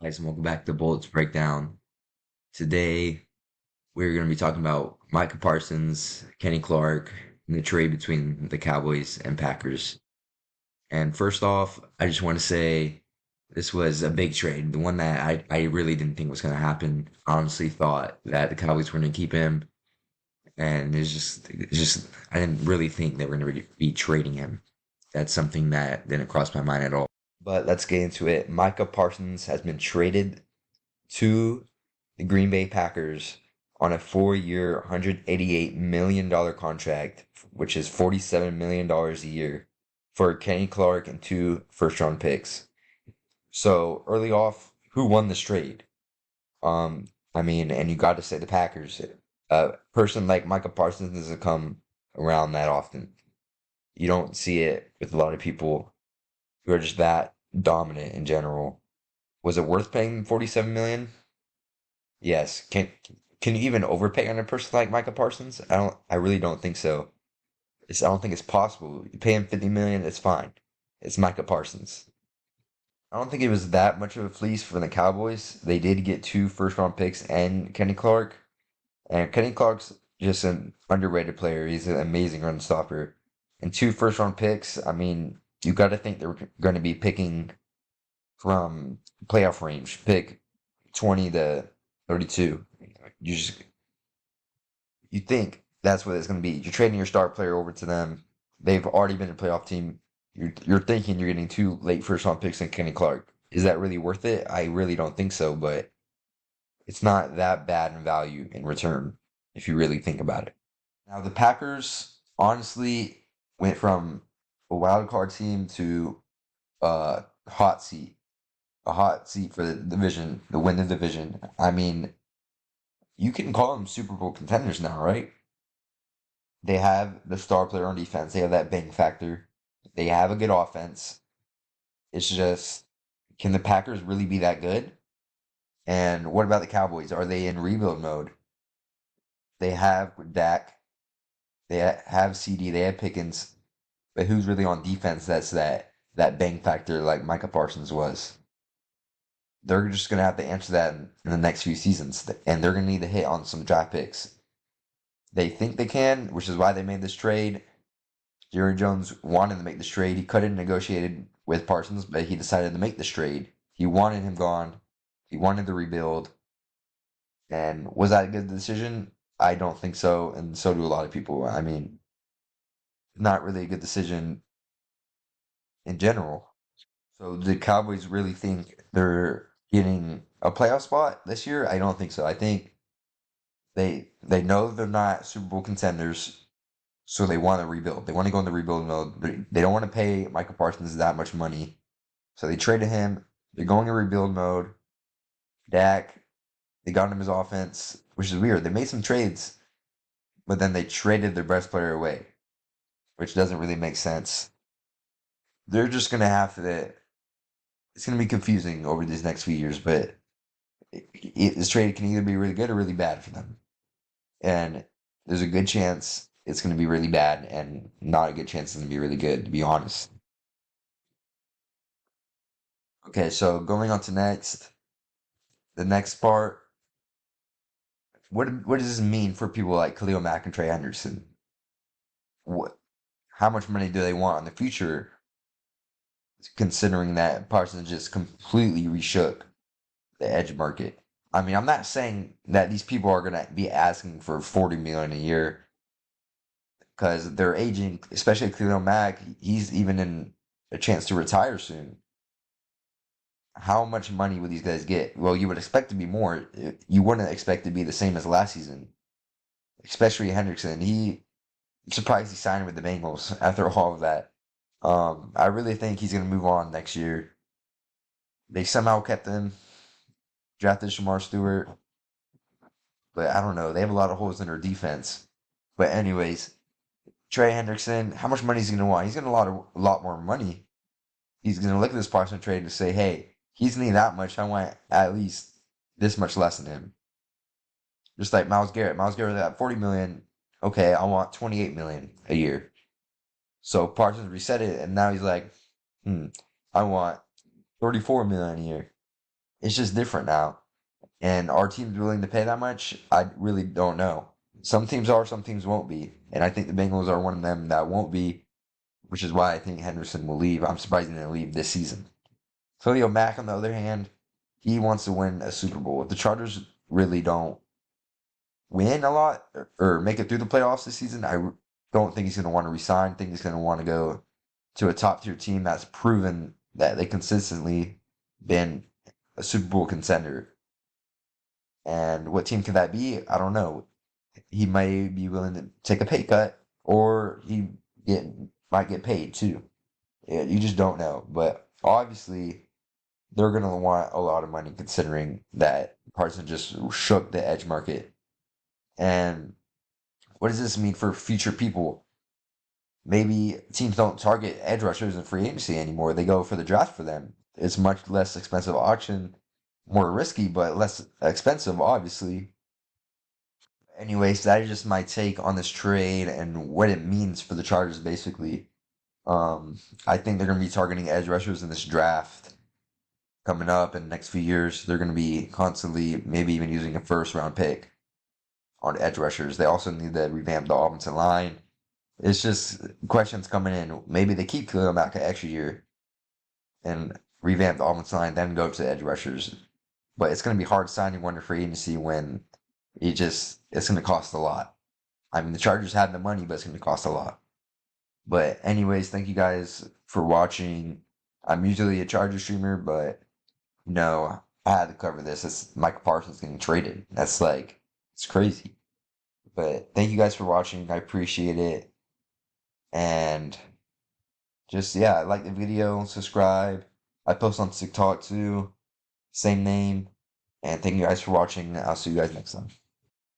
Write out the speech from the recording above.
Guys, and welcome back to Bullets Breakdown. Today, we're going to be talking about Micah Parsons, Kenny Clark, and the trade between the Cowboys and Packers. And first off, I just want to say this was a big trade, the one that I really didn't think was going to happen. Honestly, thought that the Cowboys were going to keep him, and it's just I didn't really think they were going to be trading him. That's something that didn't cross my mind at all. But let's get into it. Micah Parsons has been traded to the Green Bay Packers on a 4-year, $188 million contract, which is $47 million a year, for Kenny Clark and 2 first-round picks. So early off, who won this trade? And you got to say the Packers. A person like Micah Parsons doesn't come around that often. You don't see it with a lot of people who are just that dominant in general. Was it worth paying 47 million? Yes. Can you even overpay on a person like Micah Parsons? I really don't think so. I don't think it's possible. You pay him 50 million, it's fine. It's Micah Parsons. I don't think it was that much of a fleece for the Cowboys. They did get 2 first round picks and Kenny Clark. And Kenny Clark's just an underrated player. He's an amazing run stopper. And 2 first round picks, you got to think they're going to be picking from playoff range, pick 20 to 32. You just you think that's what it's going to be. You're trading your star player over to them. They've already been a playoff team. You're thinking you're getting 2 late 1st round picks and Kenny Clark. Is that really worth it? I really don't think so, but it's not that bad in value in return if you really think about it. Now the Packers honestly went from a wild card team to a hot seat, a hot seat for the division, the win the division. You can call them Super Bowl contenders now, right? They have the star player on defense. They have that bang factor. They have a good offense. It's just, can the Packers really be that good? And what about the Cowboys? Are they in rebuild mode? They have Dak. They have CD. They have Pickens. But who's really on defense that's that bang factor like Micah Parsons was? They're just going to have to answer that in the next few seasons. And they're going to need to hit on some draft picks. They think they can, which is why they made this trade. Jerry Jones wanted to make this trade. He could have negotiated with Parsons, but he decided to make this trade. He wanted him gone. He wanted to rebuild. And was that a good decision? I don't think so, and so do a lot of people. Not really a good decision in general. So the Cowboys really think they're getting a playoff spot this year? I don't think so. I think they know they're not Super Bowl contenders, so they want to rebuild. They want to go in the rebuild mode. They don't want to pay Michael Parsons that much money. So they traded him. They're going in rebuild mode. Dak, they got him his offense, which is weird. They made some trades, but then they traded their best player away, which doesn't really make sense. They're just going to have to, it's going to be confusing over these next few years, but this trade can either be really good or really bad for them. And there's a good chance it's going to be really bad and not a good chance it's going to be really good, to be honest. Okay, so going on to the next part. What does this mean for people like Khalil Mack and Trey Henderson? What, how much money do they want in the future, considering that Parsons just completely reshook the edge market? I'm not saying that these people are gonna be asking for 40 million a year because they're aging, especially Khalil Mack. He's even in a chance to retire soon. How much money would these guys get? Well, you would expect to be more. You wouldn't expect to be the same as last season, especially Hendrickson. I'm surprised he signed with the Bengals after all of that. I really think he's going to move on next year. They somehow kept him, drafted Shamar Stewart, but I don't know. They have a lot of holes in their defense. But anyways, Trey Hendrickson, how much money is he going to want? He's going to a lot more money. He's going to look at this Parsons trade and say, hey, he's going to need that much. I want at least this much less than him. Just like Myles Garrett. Myles Garrett got 40 million. Okay, I want 28 million a year. So Parsons reset it, and now he's like, I want 34 million a year. it's just different now. And our team's willing to pay that much? I really don't know. Some teams are, some teams won't be. And I think the Bengals are one of them that won't be, which is why I think Henderson will leave. I'm surprised he didn't leave this season. Khalil Mack, on the other hand, he wants to win a Super Bowl. If the Chargers really don't win a lot or make it through the playoffs this season, I don't think he's going to want to resign. I think he's going to want to go to a top tier team that's proven that they consistently been a Super Bowl contender. And what team could that be? I don't know. He may be willing to take a pay cut, or get might get paid too. Yeah, you just don't know. But obviously, they're gonna want a lot of money considering that Parsons just shook the edge market. And what does this mean for future people? Maybe teams don't target edge rushers in free agency anymore. They go for the draft for them. It's much less expensive auction, more risky, but less expensive, obviously. Anyways, that is just my take on this trade and what it means for the Chargers, basically. I think they're going to be targeting edge rushers in this draft coming up in the next few years. They're going to be constantly, maybe even using a first round pick on edge rushers. They also need to revamp the offensive line. It's just questions coming in. Maybe they keep Khalil Mack an extra year and revamp the offensive line, then go to the edge rushers. But it's going to be hard signing one to free agency when it's going to cost a lot. I mean, the Chargers have the money, but it's going to cost a lot. But anyways, thank you guys for watching. I'm usually a Charger streamer, but no, I had to cover this. It's Micah Parsons getting traded. That's like, it's crazy. But thank you guys for watching. I appreciate it. And just, yeah, like the video, subscribe. I post on TikTok too. Same name. And thank you guys for watching. I'll see you guys next time.